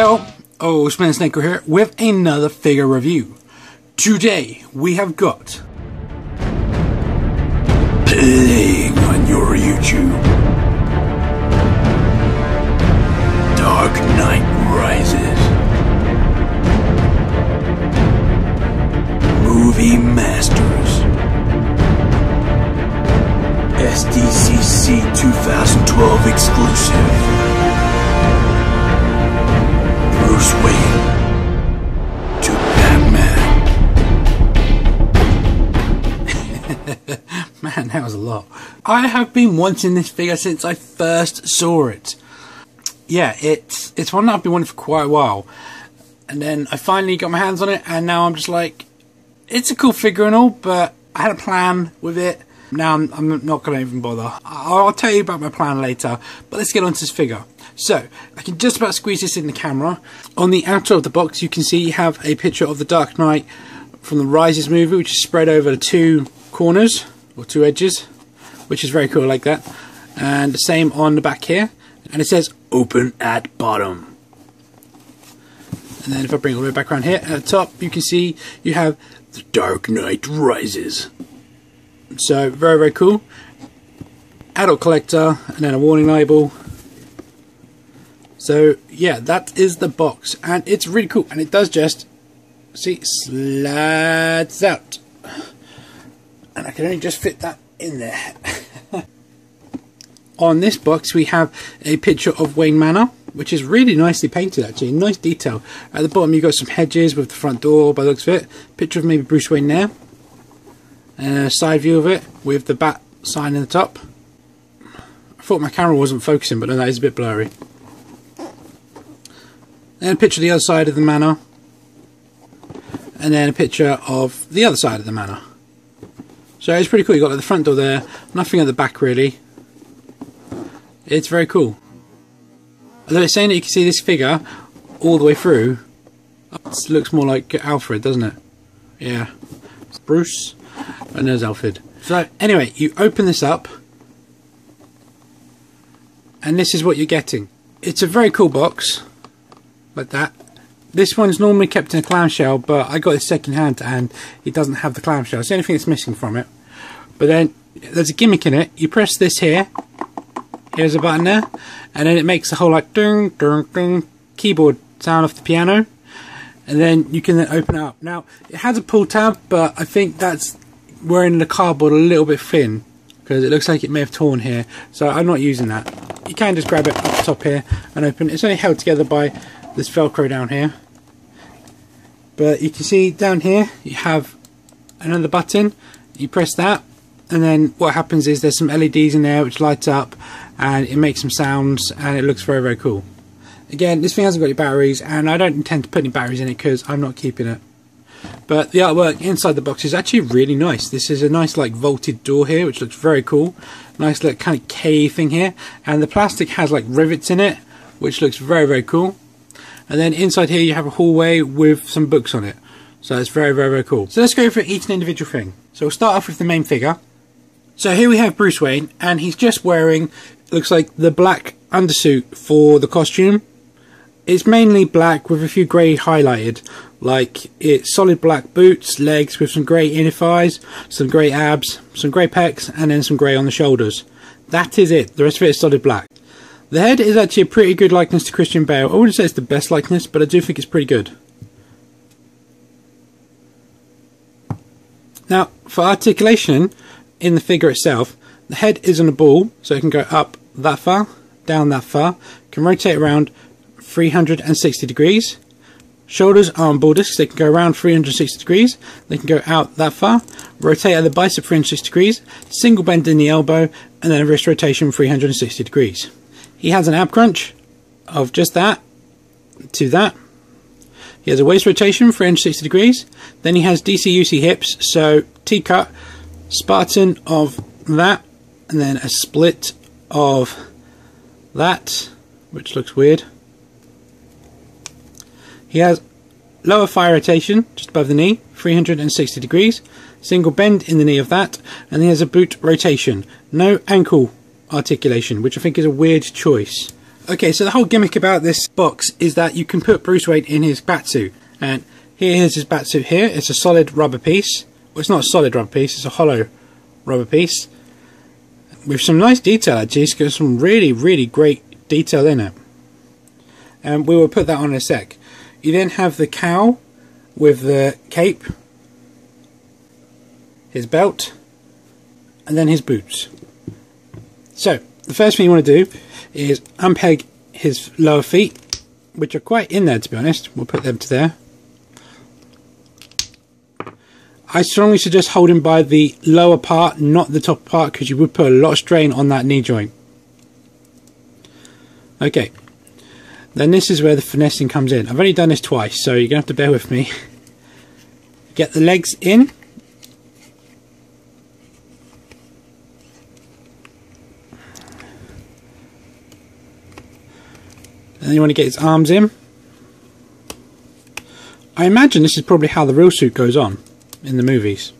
Hello, Snake here with another figure review. Today we have got playing on your YouTube, Dark Knight Rises, Movie Masters, SDCC 2012 exclusive. Bruce Wayne to Batman. Man, that was a lot. I have been wanting this figure since I first saw it. Yeah, it's one that I've been wanting for quite a while. And then I finally got my hands on it, and now I'm just like, it's a cool figure and all, but I had a plan with it. Now I'm not going to even bother. I'll tell you about my plan later, but let's get on to this figure. So, I can just about squeeze this in the camera. On the outer of the box you can see you have a picture of the Dark Knight from the Rises movie, which is spread over the two corners, or two edges, which is very cool, like that. And the same on the back here, and it says open at bottom. And then if I bring it all the way back around here, at the top you can see you have the Dark Knight Rises. So, very, very cool. Adult collector, and then a warning label. So, yeah, that is the box. And it's really cool. And it does just, see, slides out. And I can only just fit that in there. On this box, we have a picture of Wayne Manor, which is really nicely painted, actually. Nice detail. At the bottom, you've got some hedges with the front door, by the looks of it. Picture of maybe Bruce Wayne there. And a side view of it with the bat sign in the top. I thought my camera wasn't focusing, but no, that is a bit blurry. Then a picture of the other side of the manor. And then a picture of the other side of the manor. So it's pretty cool. You've got like the front door there, nothing at the back really. It's very cool. Although it's saying that you can see this figure all the way through, it looks more like Alfred, doesn't it? Yeah. It's Bruce. And there's Alfred. So anyway, you open this up, and this is what you're getting. It's a very cool box, like that. This one's normally kept in a clamshell, but I got it second hand and it doesn't have the clamshell. It's the only thing that's missing from it. But then there's a gimmick in it. You press this here. Here's a button there, and then it makes a whole like ding ding ding keyboard sound off the piano. And then you can then open it up. Now it has a pull tab, but I think that's wearing the cardboard a little bit thin, because it looks like it may have torn here, so I'm not using that. You can just grab it up the top here and open it. It's only held together by this velcro down here, but you can see down here you have another button. You press that, and then what happens is there's some LEDs in there which light up and it makes some sounds, and it looks very, very cool. Again, this thing hasn't got any batteries, and I don't intend to put any batteries in it because I'm not keeping it. But the artwork inside the box is actually really nice. This is a nice like vaulted door here, which looks very cool. Nice little kind of cave thing here, and the plastic has like rivets in it, which looks very, very cool. And then inside here you have a hallway with some books on it, so it's very, very, very cool. So let's go for each individual thing. So we'll start off with the main figure. So here we have Bruce Wayne, and he's just wearing, looks like, the black undersuit for the costume. It's mainly black with a few grey highlighted, like it's solid black boots, legs with some grey inner thighs, some grey abs, some grey pecs, and then some grey on the shoulders. That is it. The rest of it is solid black. The head is actually a pretty good likeness to Christian Bale. I wouldn't say it's the best likeness, but I do think it's pretty good. Now, for articulation in the figure itself, the head is on a ball, so it can go up that far, down that far, can rotate around 360 degrees. Shoulders are on ball discs, they can go around 360 degrees, they can go out that far, rotate at the bicep 360 degrees, single bend in the elbow, and then a wrist rotation 360 degrees. He has an ab crunch of just that to that. He has a waist rotation 360 degrees, then he has DCUC hips, so T-cut, Spartan of that, and then a split of that, which looks weird. He has lower thigh rotation just above the knee, 360 degrees, single bend in the knee of that, and he has a boot rotation. No ankle articulation, which I think is a weird choice. Okay, so the whole gimmick about this box is that you can put Bruce Wayne in his batsuit. And here's his batsuit here. It's a solid rubber piece. Well, it's not a solid rubber piece, it's a hollow rubber piece. With some nice detail actually, it's got some really, really great detail in it. And we will put that on in a sec. You then have the cowl with the cape, his belt, and then his boots. So, the first thing you want to do is unpeg his lower feet, which are quite in there to be honest. We'll put them to there. I strongly suggest holding by the lower part, not the top part, because you would put a lot of strain on that knee joint. Okay, then this is where the finessing comes in. I've only done this twice, so you're going to have to bear with me. Get the legs in. And then you want to get his arms in. I imagine this is probably how the real suit goes on in the movies.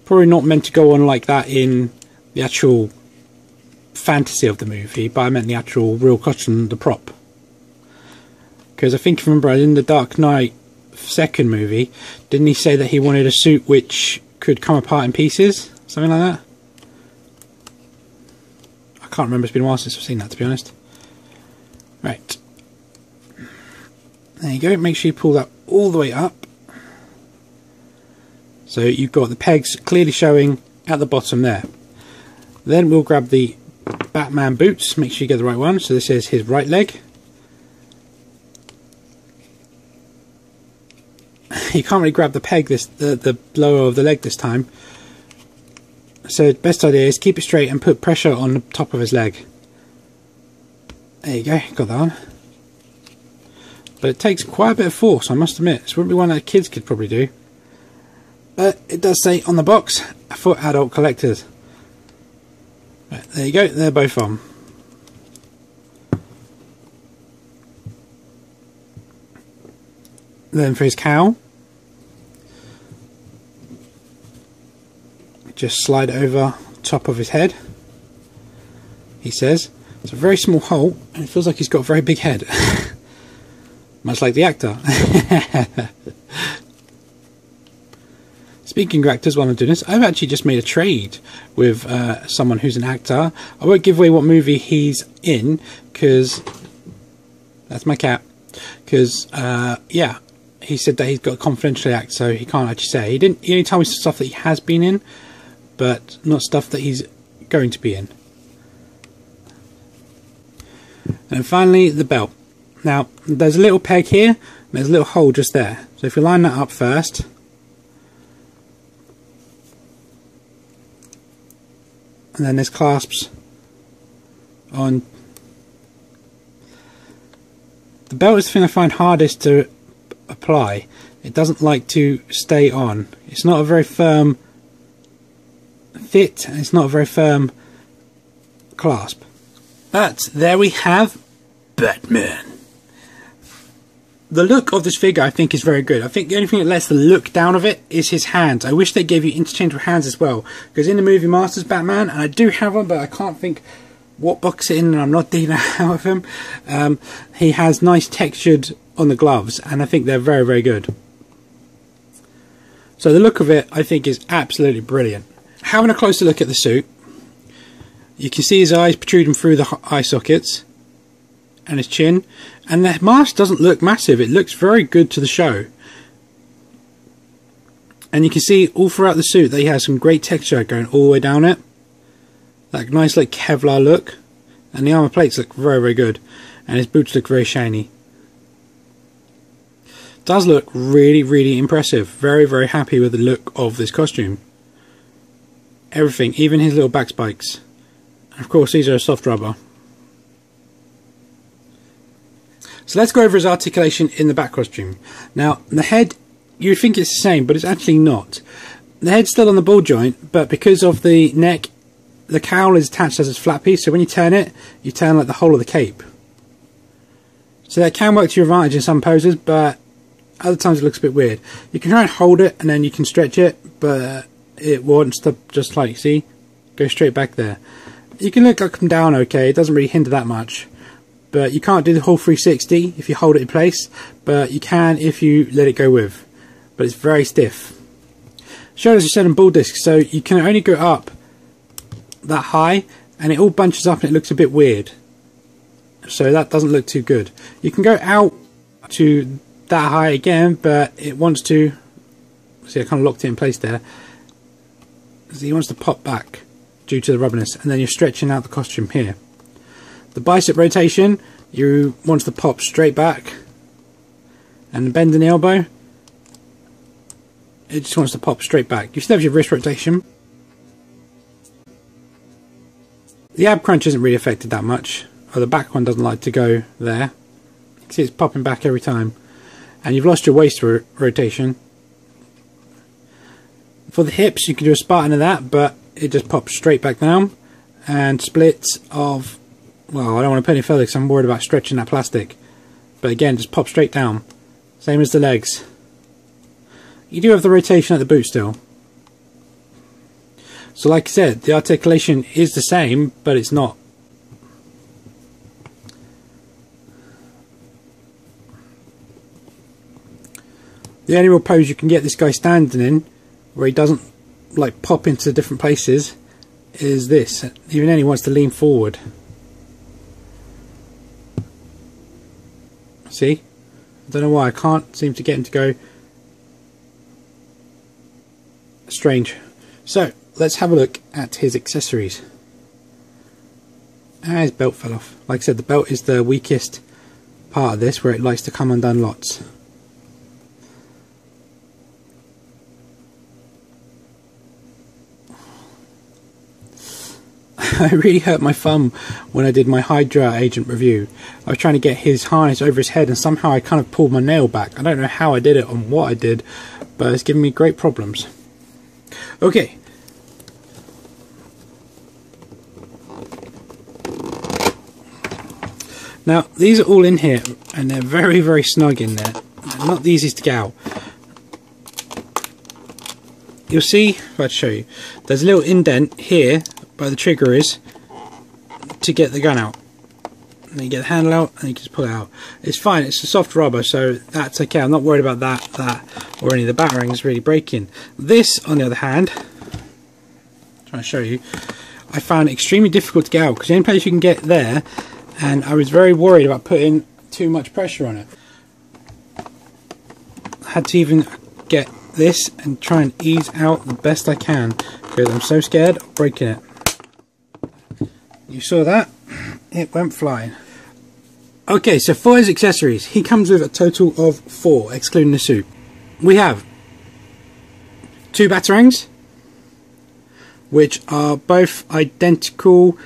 Probably not meant to go on like that in the actual fantasy of the movie, but I meant the actual real costume, the prop. Because I think, if you remember, in the Dark Knight second movie, didn't he say that he wanted a suit which could come apart in pieces? Something like that? I can't remember, it's been a while since I've seen that, to be honest. Right. There you go, make sure you pull that all the way up. So you've got the pegs clearly showing at the bottom there. Then we'll grab the Batman boots, make sure you get the right one. So this is his right leg. You can't really grab the peg, the lower of the leg this time. So the best idea is keep it straight and put pressure on the top of his leg. There you go, got that on. But it takes quite a bit of force, I must admit. This wouldn't be one that kids could probably do. But it does say on the box, for adult collectors. Right, there you go, they're both on. Then for his cowl, just slide over top of his head. He says it's a very small hole and it feels like he's got a very big head. Much like the actor. Speaking of actors, while I'm doing this, I've actually just made a trade with someone who's an actor. I won't give away what movie he's in, because that's my cat. Because yeah, he said that he's got a confidential act, so he can't actually say. He only told me stuff that he has been in, but not stuff that he's going to be in. And finally, the belt. Now, there's a little peg here, and there's a little hole just there. So if you line that up first, and then there's clasps on. The belt is the thing I find hardest to apply. It doesn't like to stay on. It's not a very firm fit, and it's not a very firm clasp. But there we have Batman. The look of this figure I think is very good. I think the only thing that lets the look down of it is his hands. I wish they gave you interchangeable hands as well, because in the movie Masters Batman, and I do have one but I can't think what box it in and I'm not dealing out of him, he has nice textured on the gloves and I think they're very, very good. So the look of it I think is absolutely brilliant. Having a closer look at the suit, you can see his eyes protruding through the eye sockets and his chin, and the mask doesn't look massive, it looks very good to the show. And you can see all throughout the suit that he has some great texture going all the way down it, that nice like Kevlar look, and the armor plates look very, very good, and his boots look very shiny. Does look really, really impressive. Very, very happy with the look of this costume. Everything, even his little back spikes. And of course these are soft rubber. So let's go over his articulation in the back costume. Now, the head, you'd think it's the same, but it's actually not. The head's still on the ball joint, but because of the neck, the cowl is attached as a flat piece, so when you turn it, you turn like the whole of the cape. So that can work to your advantage in some poses, but other times it looks a bit weird. You can try and hold it, and then you can stretch it, but it won't stop, just like, see, go straight back there. You can look up and down okay, it doesn't really hinder that much. But you can't do the whole 360 if you hold it in place, but you can if you let it go with. But it's very stiff. Shoulders are set on ball discs, so you can only go up that high, and it all bunches up and it looks a bit weird. So that doesn't look too good. You can go out to that high again, but it wants to... See, I kind of locked it in place there. So he wants to pop back due to the rubberness, and then you're stretching out the costume here. The bicep rotation, you want to pop straight back, and the bend in the elbow, it just wants to pop straight back. You still have your wrist rotation. The ab crunch isn't really affected that much, or the back one doesn't like to go there. You can see it's popping back every time. And you've lost your waist rotation. For the hips, you can do a Spartan of that, but it just pops straight back down. And splits of, well, I don't want to put any further because I'm worried about stretching that plastic. But again, just pop straight down. Same as the legs. You do have the rotation at the boot still. So like I said, the articulation is the same, but it's not. The only real pose you can get this guy standing in, where he doesn't like pop into different places, is this. Even then he wants to lean forward. See? I don't know why, I can't seem to get him to go. Strange. So, let's have a look at his accessories. His belt fell off. Like I said, the belt is the weakest part of this, where it likes to come undone lots. I really hurt my thumb when I did my Hydra agent review. I was trying to get his harness over his head, and somehow I kind of pulled my nail back. I don't know how I did it and what I did, but it's giving me great problems. Okay. Now, these are all in here, and they're very, very snug in there. They're not the easiest to get out. You'll see, if I show you, there's a little indent here where the trigger is to get the gun out. And then you get the handle out and you can just pull it out. It's fine, it's a soft rubber, so that's okay. I'm not worried about that or any of the batterings really breaking. This, on the other hand, I'm trying to show you, I found extremely difficult to get out because the only place you can get there, and I was very worried about putting too much pressure on it. I had to even get this and try and ease out the best I can because I'm so scared of breaking it. You saw that? It went flying. Okay, so for his accessories, he comes with a total of 4, excluding the suit. We have 2 batarangs, which are both identical.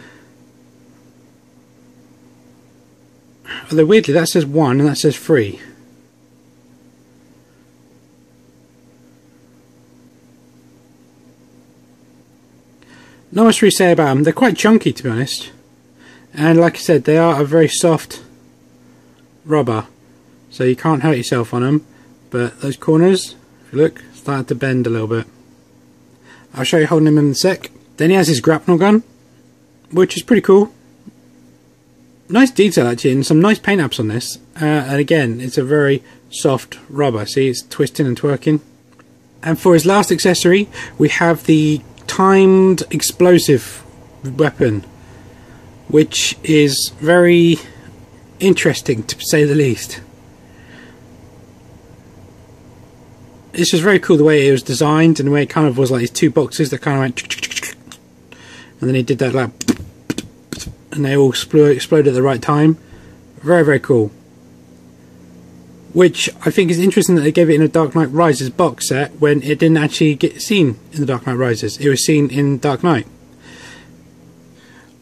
Although weirdly, that says 1 and that says 3. Not much to say about them. They're quite chunky, to be honest, and like I said, they are a very soft rubber, so you can't hurt yourself on them. But those corners, if you look, start to bend a little bit. I'll show you holding him in a sec. Then he has his grapnel gun, which is pretty cool. Nice detail actually, and some nice paint apps on this. And again, it's a very soft rubber. See, it's twisting and twerking. And for his last accessory, we have the timed explosive weapon, which is very interesting to say the least. It's just very cool the way it was designed, and the way it kind of was like these 2 boxes that kind of went, and then he did that like, and they all exploded at the right time. Very, very cool. Which I think is interesting that they gave it in a Dark Knight Rises box set when it didn't actually get seen in the Dark Knight Rises. It was seen in Dark Knight.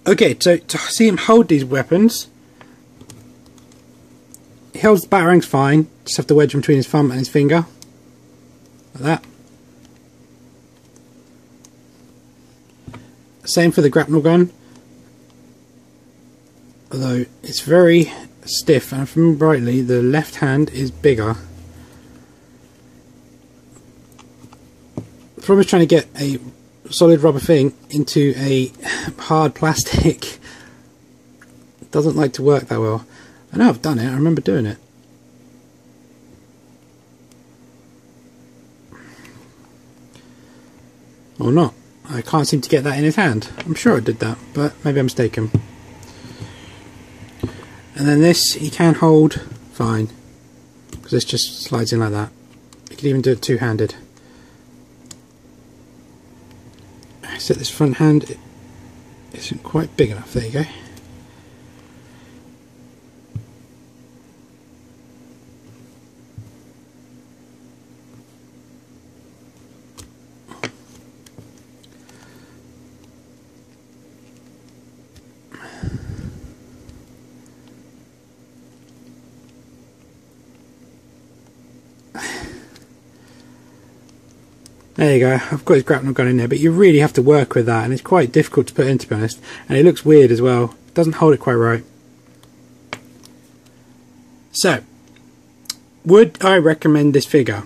Okay, so to see him hold these weapons, he holds the batarangs fine. Just have to wedge them between his thumb and his finger, like that. Same for the grapnel gun, although it's very stiff, and if I remember rightly, the left hand is bigger. The problem is trying to get a solid rubber thing into a hard plastic doesn't like to work that well. I know I've done it, I remember doing it. Or not. I can't seem to get that in his hand. I'm sure I did that, but maybe I'm mistaken. And then this he can hold fine, because this just slides in like that. You could even do it two-handed. Set this front hand, it isn't quite big enough. There you go. There you go, I've got his grapnel gun in there, but you really have to work with that, and it's quite difficult to put in, to be honest, and it looks weird as well. It doesn't hold it quite right. So, would I recommend this figure?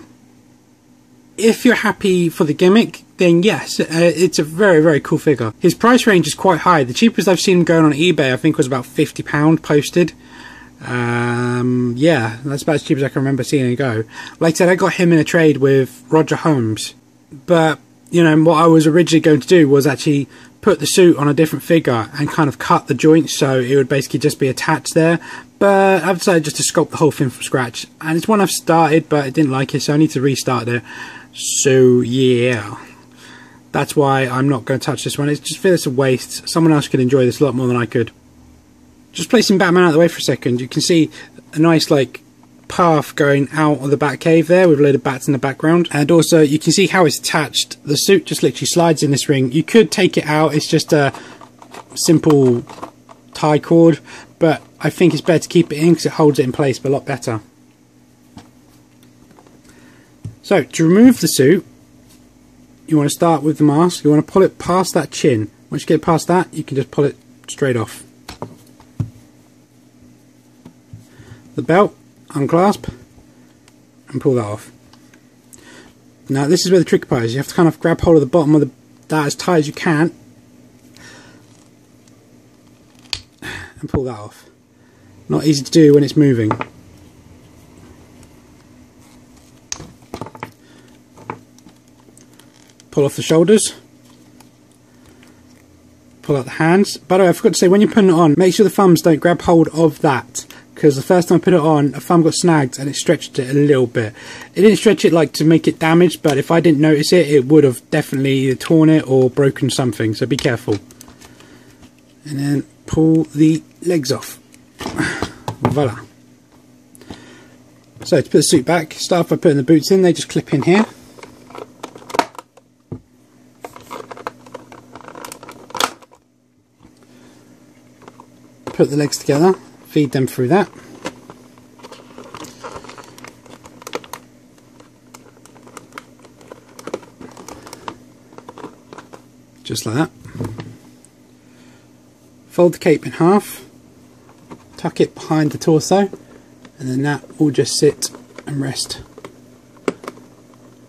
If you're happy for the gimmick, then yes, it's a very, very cool figure. His price range is quite high. The cheapest I've seen him going on eBay, I think, was about £50 posted. Yeah, that's about as cheap as I can remember seeing it go. Like I said, I got him in a trade with Roger Holmes. But, you know, what I was originally going to do was actually put the suit on a different figure and kind of cut the joints so it would basically just be attached there. But I've decided just to sculpt the whole thing from scratch. And it's one I've started, but I didn't like it, so I need to restart it. So, yeah. That's why I'm not going to touch this one. It's just feel it's a waste. Someone else could enjoy this a lot more than I could. Just placing Batman out of the way for a second, you can see a nice, like, path going out of the Batcave there with a load of bats in the background, and also you can see how it's attached. The suit just literally slides in this ring. You could take it out, it's just a simple tie cord, but I think it's better to keep it in because it holds it in place a lot better. So to remove the suit, you want to start with the mask. You want to pull it past that chin. Once you get past that, you can just pull it straight off. The belt, unclasp and pull that off. Now this is where the tricky part is. You have to kind of grab hold of the bottom of that as tight as you can and pull that off. Not easy to do when it's moving. Pull off the shoulders, pull out the hands. By the way, I forgot to say, when you're putting it on, make sure the thumbs don't grab hold of that, because the first time I put it on, a thumb got snagged and it stretched it a little bit. It didn't stretch it like to make it damaged, but if I didn't notice it, it would have definitely either torn it or broken something, so be careful. And then pull the legs off. Voila. So to put the suit back, start off by putting the boots in. They just clip in here. Put the legs together, feed them through that. Just like that. Fold the cape in half, tuck it behind the torso, and then that will just sit and rest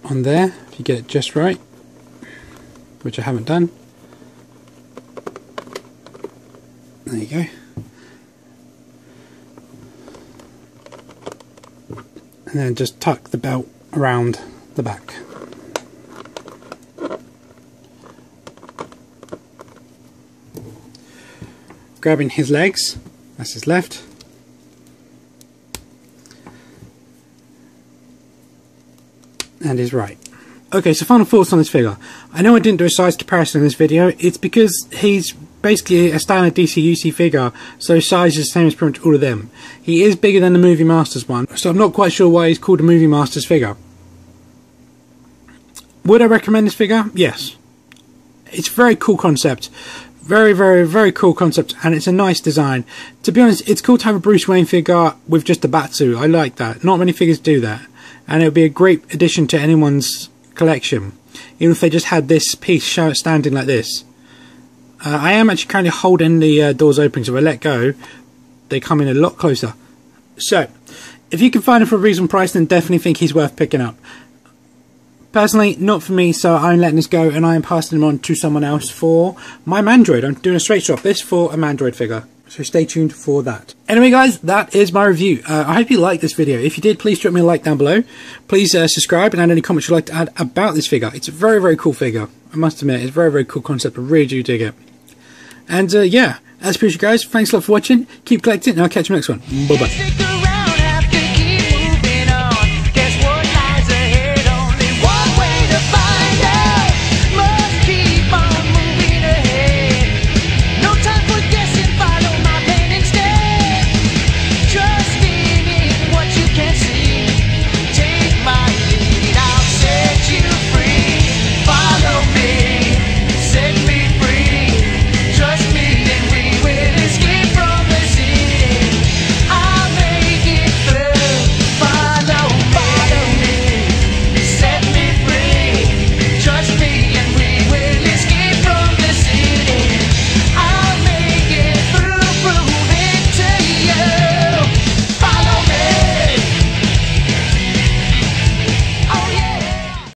on there if you get it just right, which I haven't done. There you go. And then just tuck the belt around the back. Grabbing his legs, that's his left. And his right. Okay, so final thoughts on this figure. I know I didn't do a size comparison in this video. It's because he's basically a standard DC/UC figure, so size is the same as pretty much all of them. He is bigger than the Movie Masters one, so I'm not quite sure why he's called a Movie Masters figure. Would I recommend this figure? Yes. It's a very cool concept. Very, very, very cool concept, and it's a nice design. To be honest, it's cool to have a Bruce Wayne figure with just a Batsuit. I like that. Not many figures do that, and it would be a great addition to anyone's collection, even if they just had this piece standing like this. I am actually currently holding the doors open, so if I let go, they come in a lot closer. So, if you can find him for a reasonable price, then definitely think he's worth picking up. Personally, not for me, so I'm letting this go and I'm passing them on to someone else for my Mandroid. I'm doing a straight swap, this for a Mandroid figure. So stay tuned for that. Anyway guys, that is my review. I hope you liked this video. If you did, please drop me a like down below. Please subscribe and add any comments you'd like to add about this figure. It's a very, very cool figure. I must admit, it's a very, very cool concept. I really do dig it. And yeah, as per usual guys, thanks a lot for watching. Keep collecting and I'll catch you next one. Bye bye.